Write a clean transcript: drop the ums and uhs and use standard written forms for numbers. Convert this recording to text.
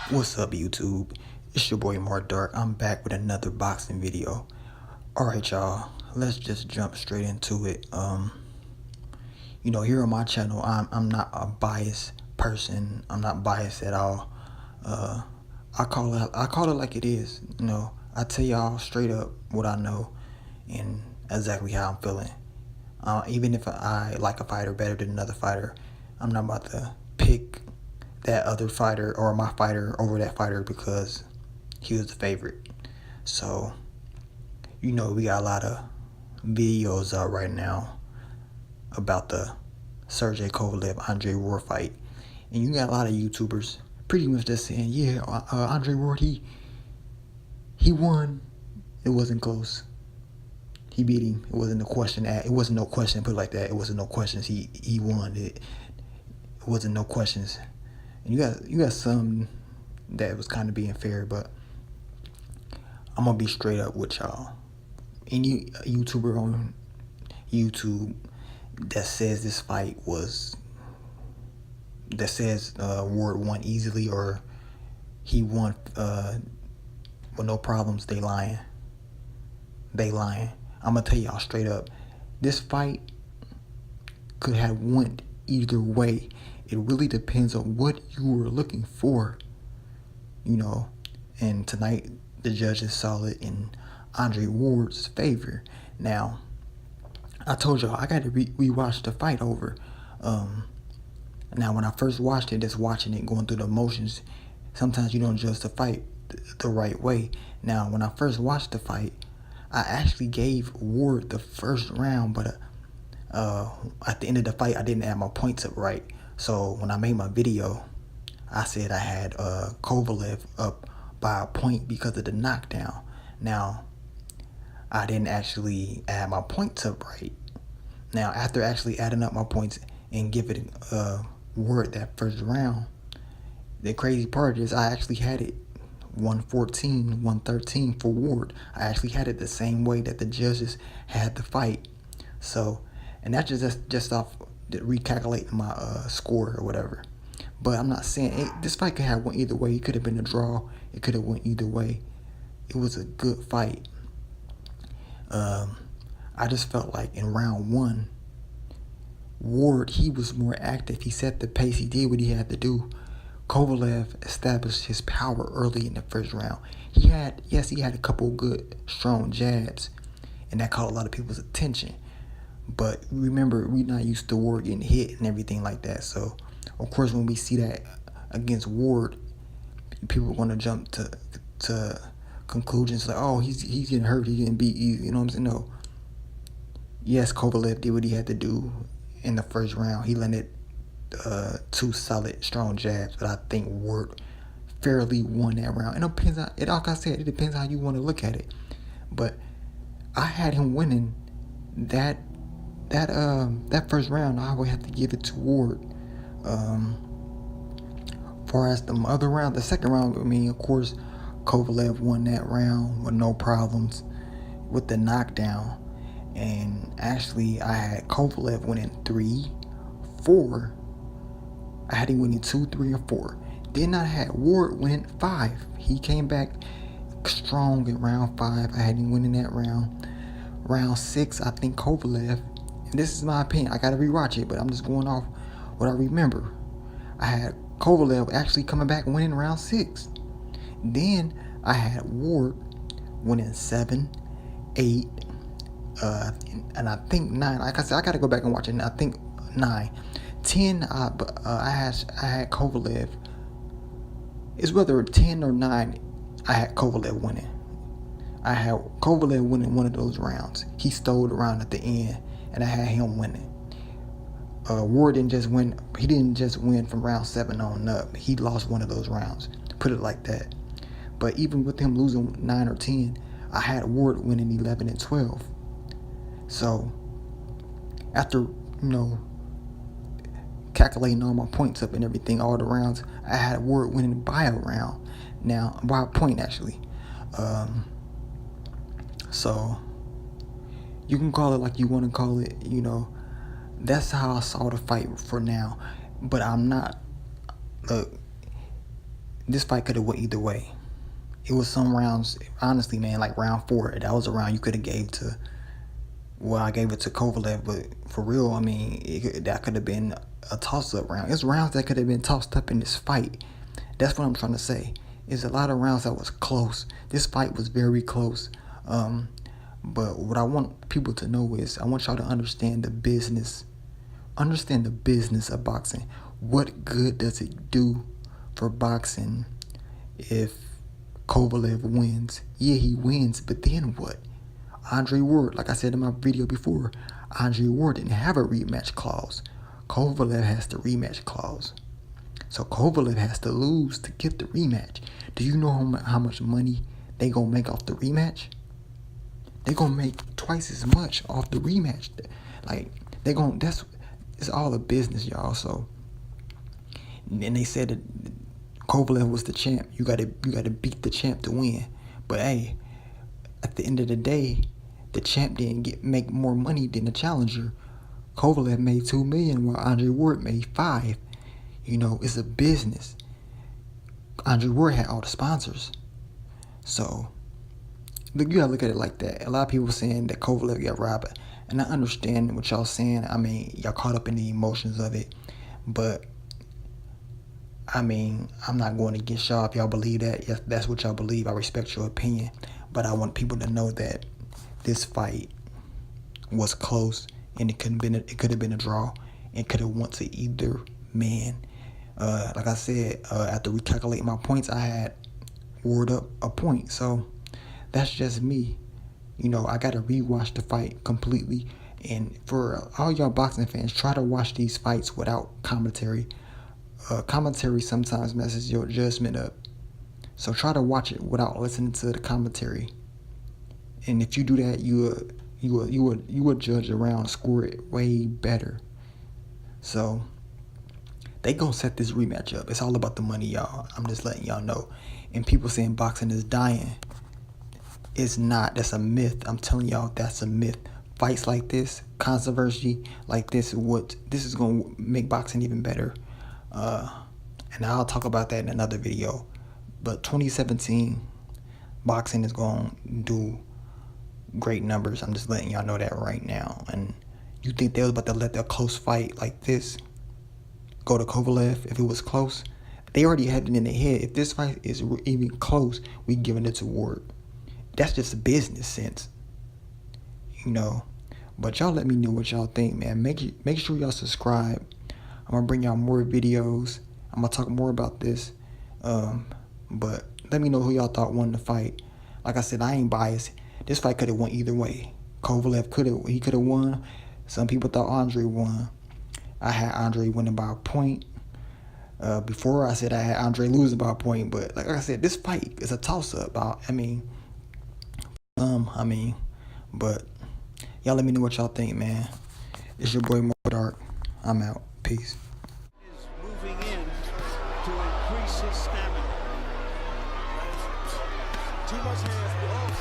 What's up, YouTube? It's your boy Mark Dark. I'm back with another boxing video. Alright, y'all. Let's just jump straight into it. Here on my channel, I'm not a biased person. I'm not biased at all. I call it like it is. I tell y'all straight up what I know and exactly how I'm feeling. Even if I like a fighter better than another fighter, I'm not about to pick that other fighter or my fighter over that fighter because he was the favorite. So, we got a lot of videos out right now about the Sergey Kovalev Andre Ward fight, and you got a lot of YouTubers pretty much just saying, yeah, Andre Ward, he won. It wasn't close. He beat him. It wasn't a question. It wasn't no question. Put it like that. It wasn't no questions. He won. It wasn't no questions. And you got some that was kind of being fair, but I'm gonna be straight up with y'all. Any YouTuber on YouTube that says this fight Ward won easily or he won with no problems, they lying. I'm gonna tell y'all straight up, this fight could have went either way. It really depends on what you were looking for, and tonight the judges saw it in Andre Ward's favor. Now, I told y'all I got to rewatch the fight over. Now, when I first watched it, just watching it, going through the motions, sometimes you don't judge the fight the right way. Now, when I first watched the fight, I actually gave Ward the first round, but at the end of the fight, I didn't add my points up right. So when I made my video, I said I had Kovalev up by a point because of the knockdown. Now, I didn't actually add my points up right. Now, after actually adding up my points and giving Ward that first round, the crazy part is I actually had it 114, 113 for Ward. I actually had it the same way that the judges had the fight. So, and that's just off recalculating my score or whatever. But I'm not saying this fight could have went either way. It could have been a draw. It could have went either way. It was a good fight. I just felt like in round one, Ward, he was more active. He set the pace. He did what he had to do. Kovalev established his power early in the first round. He had a couple good, strong jabs, and that caught a lot of people's attention. But remember, we're not used to Ward getting hit and everything like that. So, of course, when we see that against Ward, people are going to jump to conclusions like, oh, he's getting hurt, he's getting beat easy. You know what I'm saying? No. Yes, Kovalev did what he had to do in the first round. He landed two solid, strong jabs, but I think Ward fairly won that round. And it depends. Like I said, it depends how you want to look at it. But I had him winning that first round. I would have to give it to Ward. Far as the other round, the second round, of course, Kovalev won that round with no problems with the knockdown. And actually, I had Kovalev winning 3, 4. I had him winning 2, 3, or 4. Then I had Ward winning 5. He came back strong in round 5. I had him winning that round. Round 6, I think Kovalev, and this is my opinion, I gotta rewatch it, but I'm just going off what I remember. I had Kovalev actually coming back and winning round 6. Then I had Ward winning 7, 8, and I think 9. Like I said, I gotta go back and watch it. I think 9, 10. I had Kovalev. It's whether 10 or 9. I had Kovalev winning. I had Kovalev winning one of those rounds. He stole the round at the end, and I had him winning. Ward didn't just win. He didn't just win from round 7 on up. He lost one of those rounds. Put it like that. But even with him losing 9 or 10, I had Ward winning 11 and 12. So after calculating all my points up and everything, all the rounds, I had Ward winning by a round. Now, by a point actually. So you can call it like you want to call it. That's how I saw the fight for now. But I'm not. Look, this fight could have went either way. It was some rounds, honestly, man, like round 4. That was a round you could have gave to. Well, I gave it to Kovalev, but for real, I mean, that could have been a toss-up round. It's rounds that could have been tossed up in this fight. That's what I'm trying to say. It's a lot of rounds that was close. This fight was very close. But what I want people to know is I want y'all to understand the business. Understand the business of boxing. What good does it do for boxing if Kovalev wins? Yeah, he wins, but then what? Andre Ward, like I said in my video before, Andre Ward didn't have a rematch clause. Kovalev has the rematch clause. So Kovalev has to lose to get the rematch. Do you know how much money they gonna make off the rematch? They gonna make twice as much off the rematch. Like it's all a business, y'all. So, and they said that Kovalev was the champ. You gotta beat the champ to win. But hey, at the end of the day, the champ didn't make more money than the challenger. Kovalev made $2 million while Andre Ward made $5 million. You know, it's a business. Andre Ward had all the sponsors. So, look, you gotta look at it like that. A lot of people saying that Kovalev got robbed. And I understand what y'all saying. I mean, y'all caught up in the emotions of it. But, I mean, I'm not going against y'all if y'all believe that. Yes, that's what y'all believe. I respect your opinion. But I want people to know that this fight was close. And it could have been a draw. It could have went to either man. Like I said, after recalculating my points, I had Ward up a point. So that's just me. You know, I got to rewatch the fight completely. And for all y'all boxing fans, try to watch these fights without commentary. Commentary sometimes messes your judgment up. So try to watch it without listening to the commentary. And if you do that, you would judge around, score it way better. So they gonna set this rematch up. It's all about the money, y'all. I'm just letting y'all know. And people saying boxing is dying. It's not. That's a myth. I'm telling y'all, that's a myth. Fights like this, controversy like this is gonna make boxing even better. And I'll talk about that in another video. But 2017, boxing is gonna do great numbers. I'm just letting y'all know that right now. And you think they was about to let their close fight like this go to Kovalev if it was close? They already had it in their head. If this fight is even close, we giving it to Ward. That's just a business sense, you know. But y'all let me know what y'all think, man. Make sure y'all subscribe. I'm gonna bring y'all more videos. I'm gonna talk more about this. But let me know who y'all thought won the fight. Like I said, I ain't biased. This fight could have went either way. Kovalev could have won. Some people thought Andre won. I had Andre winning by a point. Before I said I had Andre losing by a point, but like I said, this fight is a toss-up. But y'all let me know what y'all think, man. It's your boy Mo Dark. I'm out. Peace. Is moving in to increase his stamina. Too much hands. Oh,